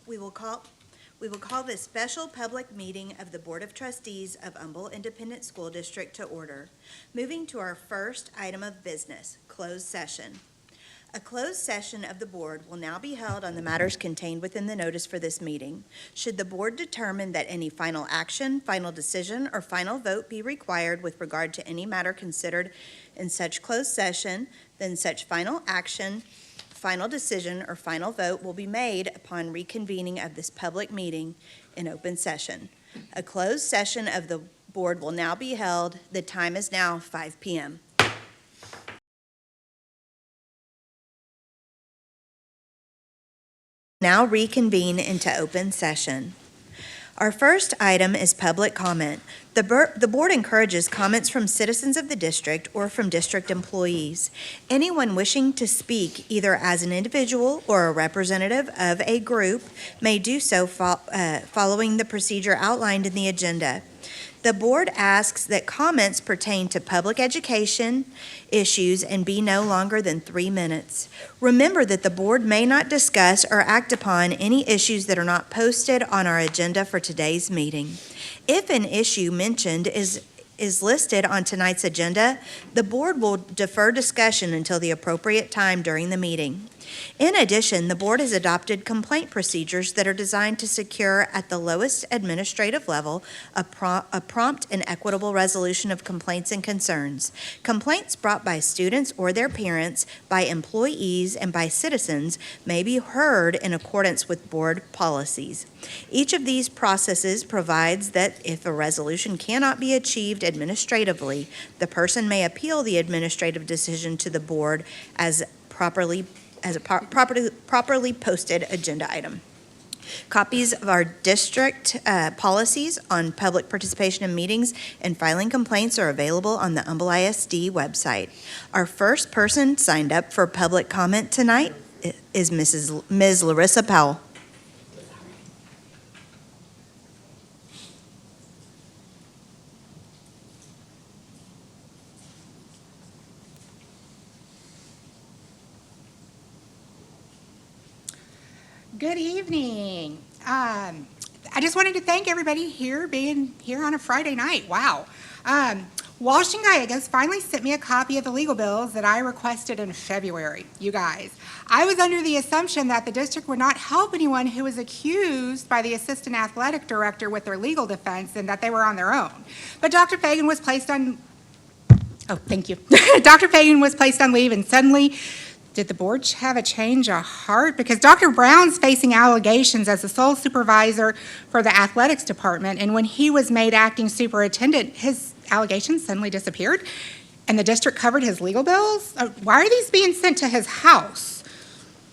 We will call this special public meeting of the Board of Trustees of Humble Independent School District to order. Moving to our first item of business, closed session. A closed session of the board will now be held on the matters contained within the notice for this meeting. Should the board determine that any final action, final decision, or final vote be required with regard to any matter considered in such closed session, then such final action, final decision, or final vote will be made upon reconvening of this public meeting in open session. A closed session of the board will now be held. The time is now 5 p.m. Now reconvene into open session. Our first item is public comment. The board encourages comments from citizens of the district or from district employees. Anyone wishing to speak either as an individual or a representative of a group may do so following the procedure outlined in the agenda. The board asks that comments pertain to public education issues and be no longer than 3 minutes. Remember that the board may not discuss or act upon any issues that are not posted on our agenda for today's meeting. If an issue mentioned is listed on tonight's agenda, the board will defer discussion until the appropriate time during the meeting. In addition, the board has adopted complaint procedures that are designed to secure at the lowest administrative level a prompt and equitable resolution of complaints and concerns. Complaints brought by students or their parents, by employees, and by citizens may be heard in accordance with board policies. Each of these processes provides that if a resolution cannot be achieved administratively, the person may appeal the administrative decision to the board as a properly posted agenda item. Copies of our district policies on public participation in meetings and filing complaints are available on the Humble ISD website. Our first person signed up for public comment tonight is Ms. Larissa Powell. Good evening. I just wanted to thank everybody here being here on a Friday night. Wow. Walsh and Gallegos finally sent me a copy of the legal bills that I requested in February, you guys. I was under the assumption that the district would not help anyone who was accused by the assistant athletic director with their legal defense and that they were on their own. But Dr. Fagan was placed on, thank you. Dr. Fagan was placed on leave, and suddenly, did the board have a change of heart? Because Dr. Brown's facing allegations as the sole supervisor for the athletics department, and when he was made acting superintendent, his allegations suddenly disappeared, and the district covered his legal bills? Why are these being sent to his house?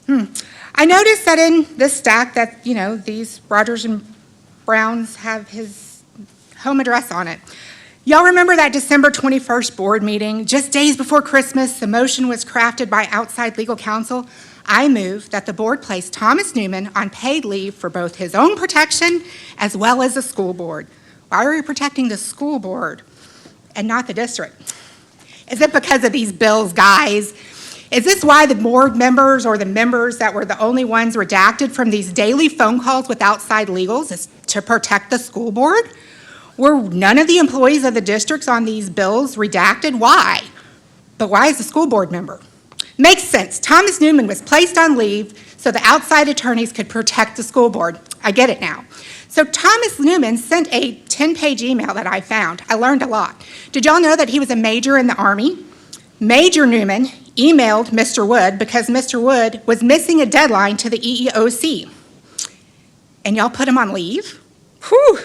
I noticed that in this stack that, these Rogers and Browns have his home address on it. Y'all remember that December 21st board meeting? Just days before Christmas, the motion was crafted by outside legal counsel. I move that the board place Thomas Newman on paid leave for both his own protection as well as the school board. Why are we protecting the school board and not the district? Is it because of these bills, guys? Is this why the board members or the members that were the only ones redacted from these daily phone calls with outside legals is to protect the school board? Were none of the employees of the districts on these bills redacted? Why? But why is the school board member? Makes sense. Thomas Newman was placed on leave so the outside attorneys could protect the school board. I get it now. So Thomas Newman sent a 10-page email that I found. I learned a lot. Did y'all know that he was a major in the Army? Major Newman emailed Mr. Wood because Mr. Wood was missing a deadline to the EEOC. And y'all put him on leave? Whew.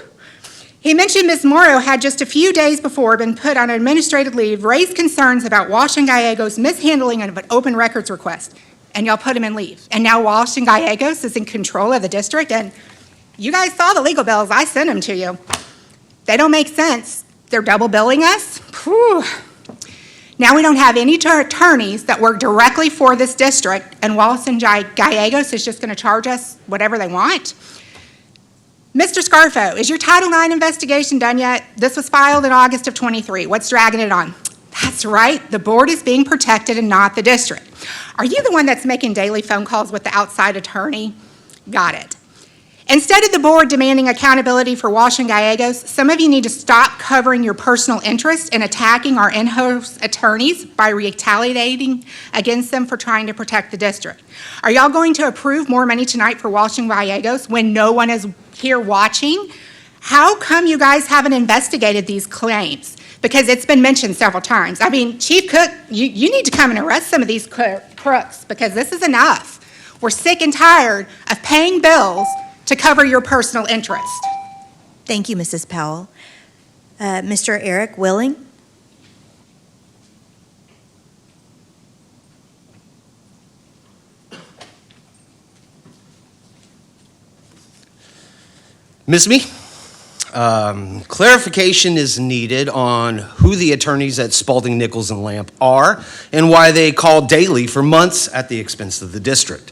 He mentioned Ms. Morrow had just a few days before been put on administrative leave, raised concerns about Walsh and Gallegos' mishandling of an open records request, and y'all put him in leave. And now Walsh and Gallegos is in control of the district, and you guys saw the legal bills. I sent them to you. They don't make sense. They're double billing us. Whew. Now we don't have any attorneys that work directly for this district, and Walsh and Gallegos is just going to charge us whatever they want. Mr. Scarfo, is your Title IX investigation done yet? This was filed in August of 23. What's dragging it on? That's right, the board is being protected and not the district. Are you the one that's making daily phone calls with the outside attorney? Got it. Instead of the board demanding accountability for Walsh and Gallegos, some of you need to stop covering your personal interest in attacking our in-house attorneys by retaliating against them for trying to protect the district. Are y'all going to approve more money tonight for Walsh and Gallegos when no one is here watching? How come you guys haven't investigated these claims? Because it's been mentioned several times. I mean, Chief Cook, you need to come and arrest some of these crooks because this is enough. We're sick and tired of paying bills to cover your personal interest. Thank you, Mrs. Powell. Mr. Eric Willing? Ms. Me, clarification is needed on who the attorneys at Spalding, Nichols, and Lamp are and why they call daily for months at the expense of the district.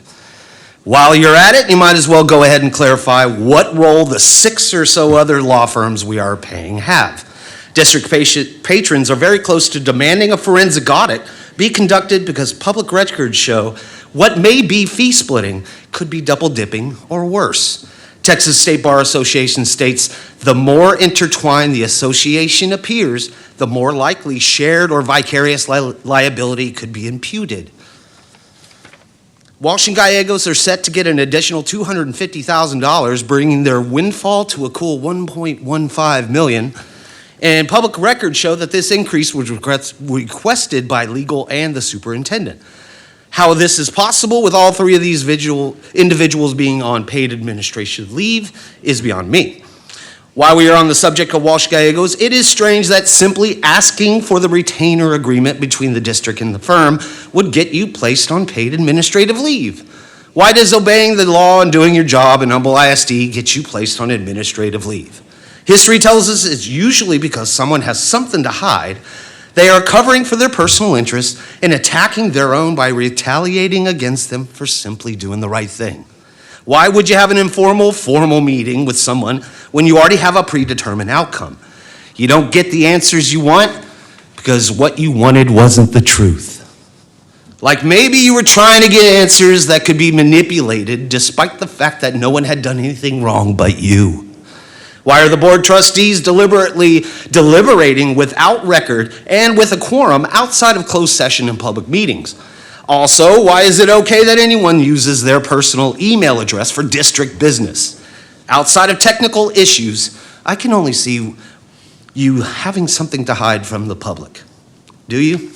While you're at it, you might as well go ahead and clarify what role the 6 or so other law firms we are paying have. District patrons are very close to demanding a forensic audit be conducted because public records show what may be fee splitting could be double dipping or worse. Texas State Bar Association states the more intertwined the association appears, the more likely shared or vicarious liability could be imputed. Walsh and Gallegos are set to get an additional $250,000, bringing their windfall to a cool $1.15 million. And public records show that this increase was requested by legal and the superintendent. How this is possible with all 3 of these individuals being on paid administrative leave is beyond me. While we are on the subject of Walsh Gallegos, it is strange that simply asking for the retainer agreement between the district and the firm would get you placed on paid administrative leave. Why does obeying the law and doing your job in Humble ISD get you placed on administrative leave? History tells us it's usually because someone has something to hide. They are covering for their personal interests and attacking their own by retaliating against them for simply doing the right thing. Why would you have an informal, formal meeting with someone when you already have a predetermined outcome? You don't get the answers you want because what you wanted wasn't the truth. Like maybe you were trying to get answers that could be manipulated despite the fact that no one had done anything wrong but you. Why are the board trustees deliberately deliberating without record and with a quorum outside of closed session and public meetings? Also, why is it okay that anyone uses their personal email address for district business? Outside of technical issues, I can only see you having something to hide from the public. Do you?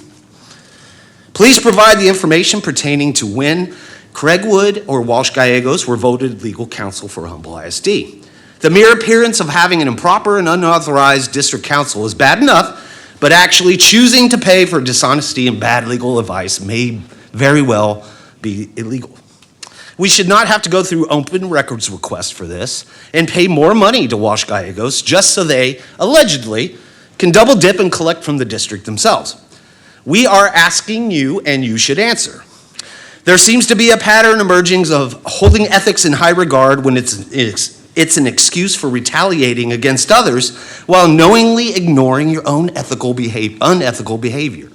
Please provide the information pertaining to when Craig Wood or Walsh Gallegos were voted legal counsel for Humble ISD. The mere appearance of having an improper and unauthorized district counsel is bad enough, but actually choosing to pay for dishonesty and bad legal advice may very well be illegal. We should not have to go through open records requests for this and pay more money to Walsh Gallegos just so they, allegedly, can double dip and collect from the district themselves. We are asking you, and you should answer. There seems to be a pattern emerging of holding ethics in high regard when it's an excuse for retaliating against others while knowingly ignoring your own unethical behavior.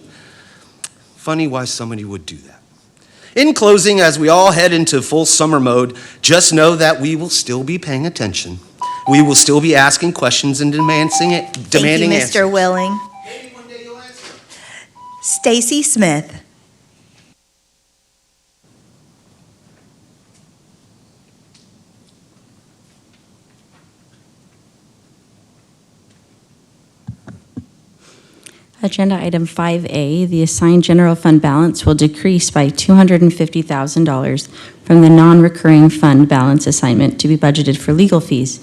Funny why somebody would do that. In closing, as we all head into full summer mode, just know that we will still be paying attention. We will still be asking questions and demanding answers. Thank you, Mr. Willing. Maybe one day you'll answer. Stacy Smith. Agenda item 5A, the assigned general fund balance will decrease by $250,000 from the non-recurring fund balance assignment to be budgeted for legal fees.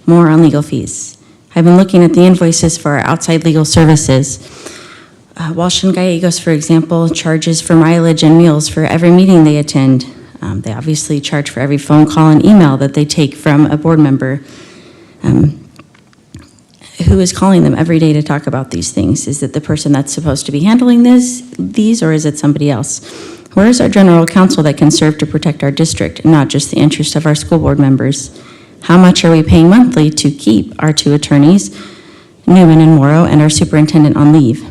More on legal fees. I've been looking at the invoices for our outside legal services. Walsh and Gallegos, for example, charges for mileage and meals for every meeting they attend. They obviously charge for every phone call and email that they take from a board member. Who is calling them every day to talk about these things? Is it the person that's supposed to be handling these, or is it somebody else? Where is our general counsel that can serve to protect our district and not just the interest of our school board members? How much are we paying monthly to keep our 2 attorneys, Newman and Morrow, and our superintendent on leave?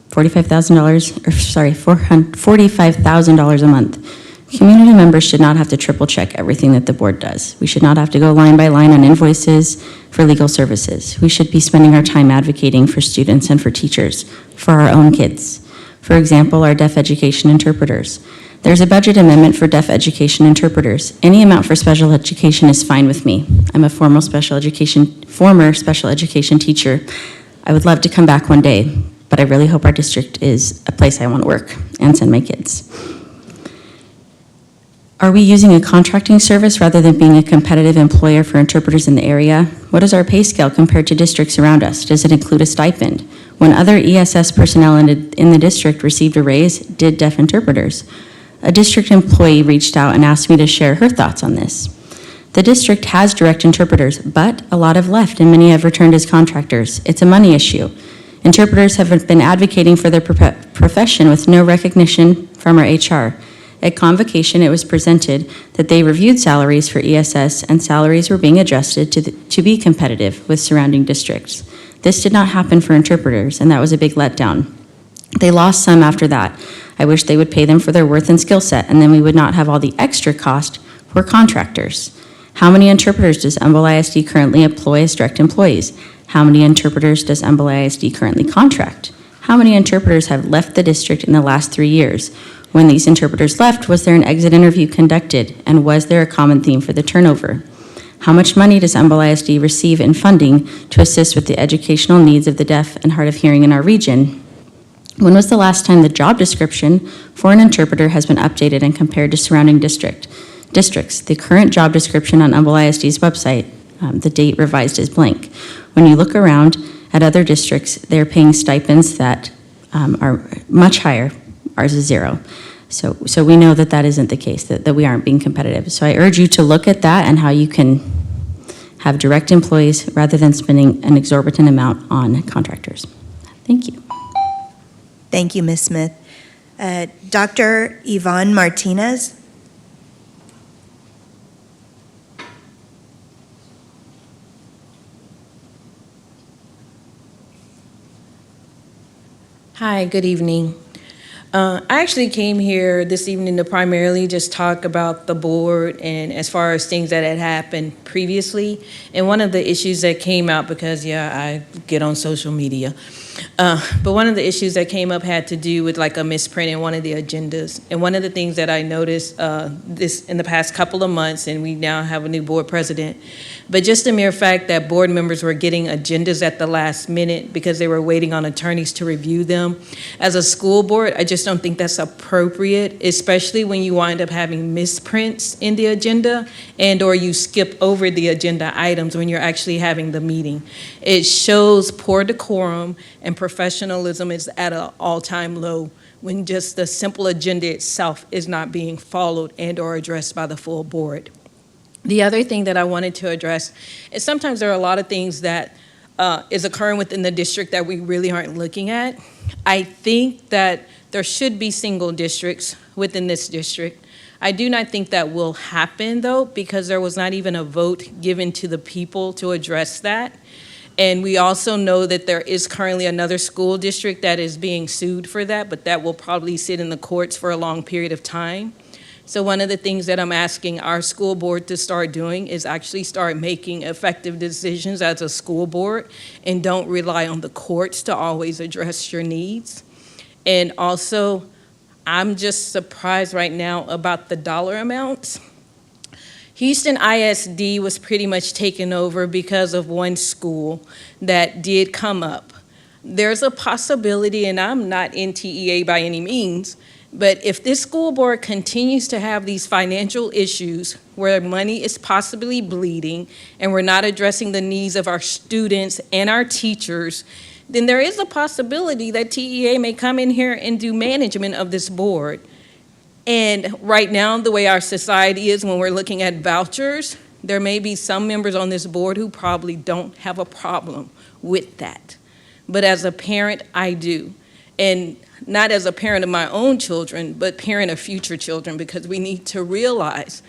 $45,000 a month. Community members should not have to triple check everything that the board does. We should not have to go line by line on invoices for legal services. We should be spending our time advocating for students and for teachers, for our own kids. For example, our deaf education interpreters. There's a budget amendment for deaf education interpreters. Any amount for special education is fine with me. I'm a former special education teacher. I would love to come back one day, but I really hope our district is a place I want to work and send my kids. Are we using a contracting service rather than being a competitive employer for interpreters in the area? What is our pay scale compared to districts around us? Does it include a stipend? When other ESS personnel in the district received a raise, did deaf interpreters? A district employee reached out and asked me to share her thoughts on this. The district has direct interpreters, but a lot have left and many have returned as contractors. It's a money issue. Interpreters have been advocating for their profession with no recognition from our HR. At convocation, it was presented that they reviewed salaries for ESS and salaries were being adjusted to be competitive with surrounding districts. This did not happen for interpreters, and that was a big letdown. They lost some after that. I wish they would pay them for their worth and skill set, and then we would not have all the extra cost for contractors. How many interpreters does Humboldt ISD currently employ as direct employees? How many interpreters does Humboldt ISD currently contract? How many interpreters have left the district in the last 3 years? When these interpreters left, was there an exit interview conducted, and was there a common theme for the turnover? How much money does Humboldt ISD receive in funding to assist with the educational needs of the deaf and hard of hearing in our region? When was the last time the job description for an interpreter has been updated and compared to surrounding districts? The current job description on Humboldt ISD's website, the date revised is blank. When you look around at other districts, they're paying stipends that are much higher. Ours is zero. So we know that that isn't the case, that we aren't being competitive. So I urge you to look at that and how you can have direct employees rather than spending an exorbitant amount on contractors. Thank you. Thank you, Ms. Smith. Dr. Yvonne Martinez? Hi, good evening. I actually came here this evening to primarily just talk about the board and as far as things that had happened previously. And one of the issues that came out, because I get on social media, but one of the issues that came up had to do with like a misprint in one of the agendas. And one of the things that I noticed this in the past couple of months, and we now have a new board president, but just the mere fact that board members were getting agendas at the last minute because they were waiting on attorneys to review them. As a school board, I just don't think that's appropriate, especially when you wind up having misprints in the agenda and or you skip over the agenda items when you're actually having the meeting. It shows poor decorum and professionalism is at an all-time low when just the simple agenda itself is not being followed and or addressed by the full board. The other thing that I wanted to address is sometimes there are a lot of things that is occurring within the district that we really aren't looking at. I think that there should be single districts within this district. I do not think that will happen though, because there was not even a vote given to the people to address that. And we also know that there is currently another school district that is being sued for that, but that will probably sit in the courts for a long period of time. So one of the things that I'm asking our school board to start doing is actually start making effective decisions as a school board and don't rely on the courts to always address your needs. And also, I'm just surprised right now about the dollar amounts. Houston ISD was pretty much taken over because of one school that did come up. There's a possibility, and I'm not in TEA by any means, but if this school board continues to have these financial issues where money is possibly bleeding and we're not addressing the needs of our students and our teachers, then there is a possibility that TEA may come in here and do management of this board. And right now, the way our society is when we're looking at vouchers, there may be some members on this board who probably don't have a problem with that. But as a parent, I do. And not as a parent of my own children, but parent of future children, because we need to realize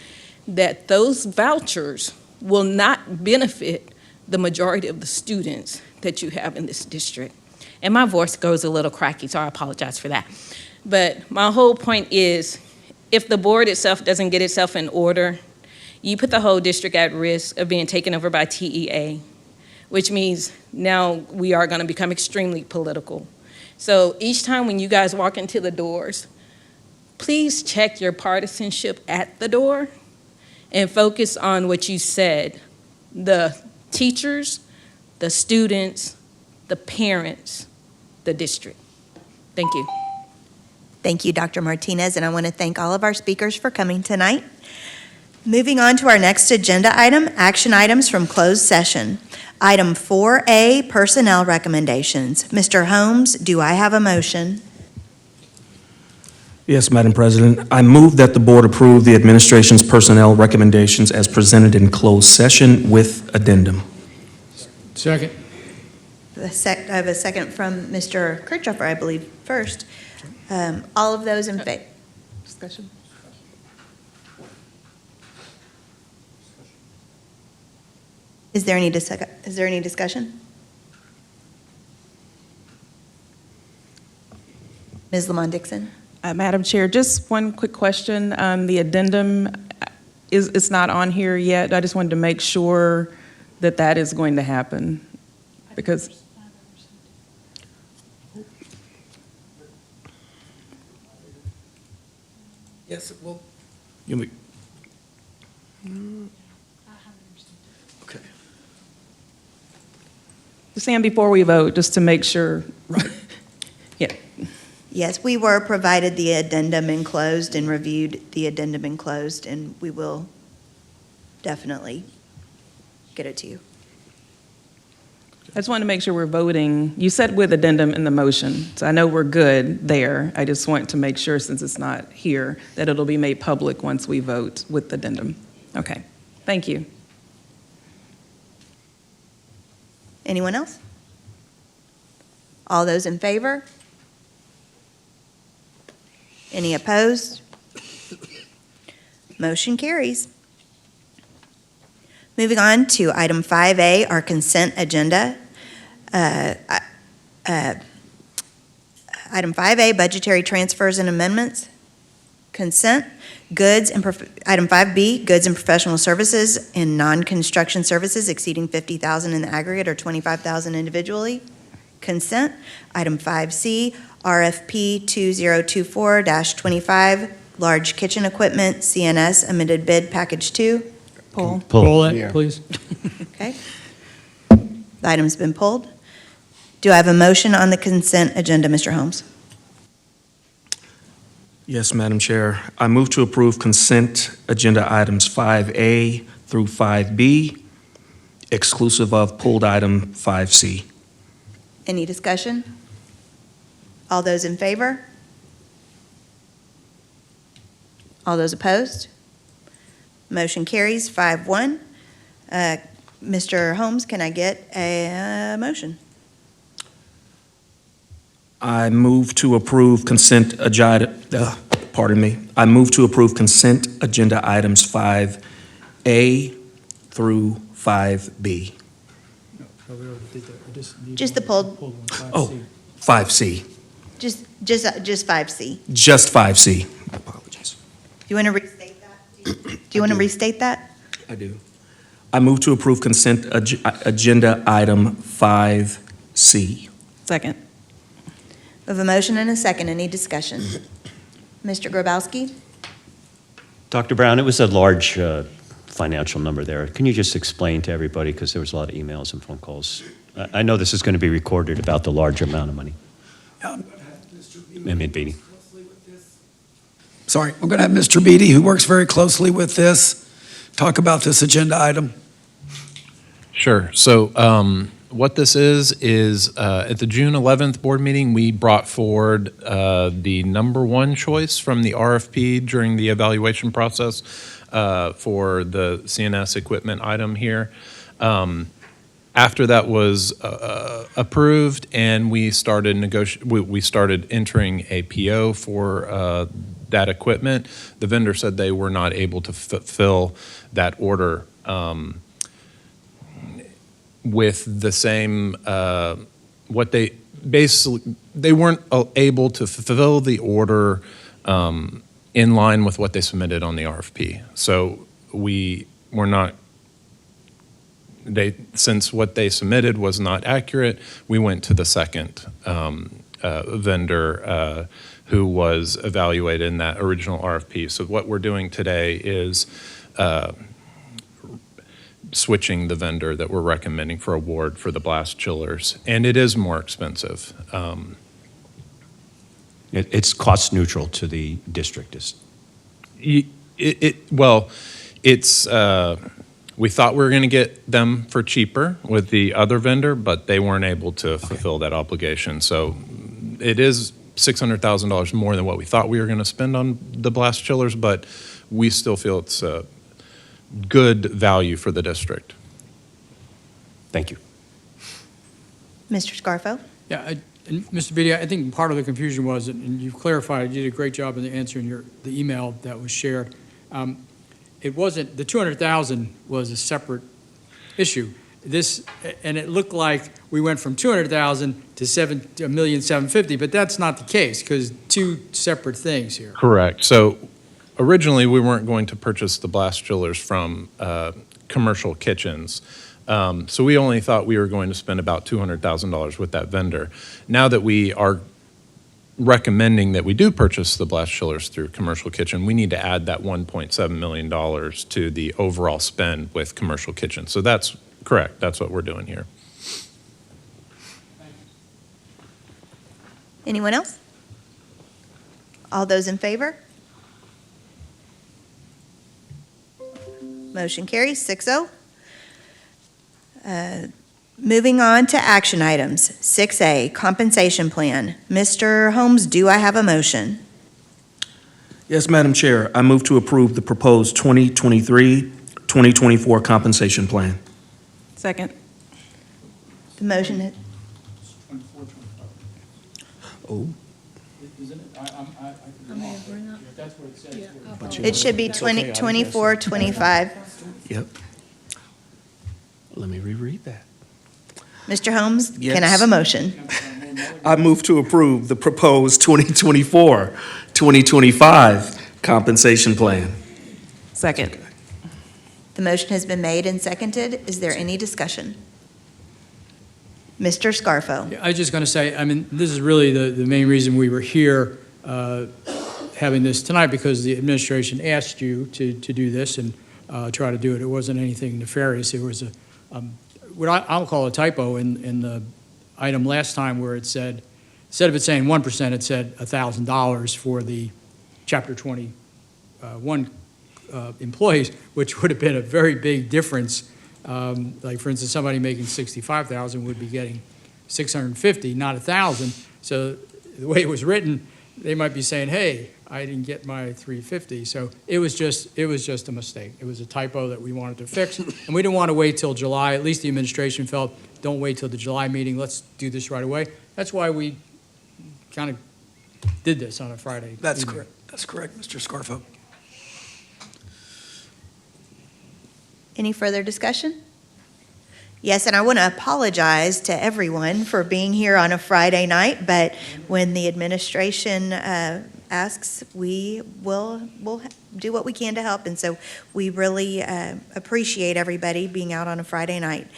that those vouchers will not benefit the majority of the students that you have in this district. And my voice goes a little cracky, so I apologize for that. But my whole point is, if the board itself doesn't get itself in order, you put the whole district at risk of being taken over by TEA, which means now we are going to become extremely political. So each time when you guys walk into the doors, please check your partisanship at the door and focus on what you said. The teachers, the students, the parents, the district. Thank you. Thank you, Dr. Martinez, and I want to thank all of our speakers for coming tonight. Moving on to our next agenda item, action items from closed session. Item 4A, personnel recommendations. Mr. Holmes, do I have a motion? Yes, Madam President. I move that the board approve the administration's personnel recommendations as presented in closed session with addendum. Second. I have a second from Mr. Kirchhoffer, I believe, first. All of those in favor? Discussion? Is there any discussion? Ms. Lamont Dixon? Madam Chair, just one quick question. The addendum is not on here yet. I just wanted to make sure that that is going to happen, because Yes, it will. Okay. Sam, before we vote, just to make sure. Right. Yeah. Yes, we were provided the addendum enclosed and reviewed the addendum enclosed, and we will definitely get it to you. I just wanted to make sure we're voting. You said with addendum in the motion, so I know we're good there. I just want to make sure, since it's not here, that it'll be made public once we vote with addendum. Okay, thank you. Anyone else? All those in favor? Any opposed? Motion carries. Moving on to item 5A, our consent agenda. Item 5A, budgetary transfers and amendments. Consent, goods and, item 5B, goods and professional services and non-construction services exceeding $50,000 in the aggregate or $25,000 individually. Consent. Item 5C, RFP 2024-25, large kitchen equipment, CNS amended bid package 2. Pull. Pull it, please. Okay. The item's been pulled. Do I have a motion on the consent agenda, Mr. Holmes? Yes, Madam Chair. I move to approve consent agenda items 5A through 5B, exclusive of pulled item 5C. Any discussion? All those in favor? All those opposed? Motion carries 5-1. Mr. Holmes, can I get a motion? I move to approve consent agenda, I move to approve consent agenda items 5A through 5B. Just the pulled, Oh, 5C, just 5C. just 5C. Apologies. Do you want to restate that? Do you want to restate that? I do. I move to approve consent agenda item 5C. Second. We have a motion and a second. Any discussion? Mr. Grabowski? Dr. Brown, it was a large financial number there. Can you just explain to everybody, because there was a lot of emails and phone calls. I know this is going to be recorded about the larger amount of money. Emmett Beatty. Sorry, we're going to have Mr. Beatty, who works very closely with this, talk about this agenda item. Sure. So what this is at the June 11th board meeting, we brought forward the number one choice from the RFP during the evaluation process for the CNS equipment item here. After that was approved and we started entering a PO for that equipment, the vendor said they were not able to fulfill that order with the same, they weren't able to fulfill the order in line with what they submitted on the RFP. So we're not, since what they submitted was not accurate, we went to the second vendor who was evaluated in that original RFP. So what we're doing today is switching the vendor that we're recommending for award for the blast chillers, and it is more expensive. It's cost neutral to the district. Well, it's, we thought we were going to get them for cheaper with the other vendor, but they weren't able to fulfill that obligation. So it is $600,000 more than what we thought we were going to spend on the blast chillers, but we still feel it's a good value for the district. Thank you. Mr. Scarfo? Yeah, and Mr. Beatty, I think part of the confusion was, and you've clarified, you did a great job in answering the email that was shared. It wasn't, the 200,000 was a separate issue. And it looked like we went from 200,000 to $1,750,000, but that's not the case, because two separate things here. Correct. So originally, we weren't going to purchase the blast chillers from commercial kitchens. So we only thought we were going to spend about $200,000 with that vendor. Now that we are recommending that we do purchase the blast chillers through commercial kitchen, we need to add that $1.7 million to the overall spend with commercial kitchen. So that's correct. That's what we're doing here. Anyone else? All those in favor? Motion carries 6-0. Moving on to action items. 6A, compensation plan. Mr. Holmes, do I have a motion? Yes, Madam Chair, I move to approve the proposed 2023-2024 compensation plan. Second. The motion, it should be 24, 25. Yep. Let me reread that. Mr. Holmes, can I have a motion? I move to approve the proposed 2024-2025 compensation plan. Second. The motion has been made and seconded. Is there any discussion? Mr. Scarfo? I was just going to say, I mean, this is really the main reason we were here having this tonight, because the administration asked you to do this and try to do it. It wasn't anything nefarious. It was what I'll call a typo in the item last time, where it said, instead of it saying 1%, it said $1,000 for the Chapter 21 employees, which would have been a very big difference. Like, for instance, somebody making $65,000 would be getting $650, not $1,000. So the way it was written, they might be saying, "Hey, I didn't get my $350." So it was just a mistake. It was a typo that we wanted to fix, and we didn't want to wait till July. At least the administration felt, don't wait till the July meeting. Let's do this right away. That's why we kind of did this on a Friday. That's evening. correct. That's correct, Mr. Scarfo. Any further discussion? Yes, and I want to apologize to everyone for being here on a Friday night, but when the administration asks, we'll do what we can to help, and so we really appreciate everybody being out on a Friday night.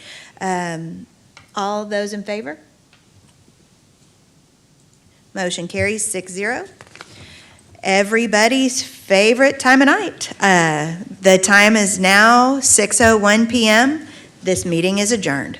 All those in favor? Motion carries 6-0. Everybody's favorite time of night. The time is now 6:01 p.m. This meeting is adjourned.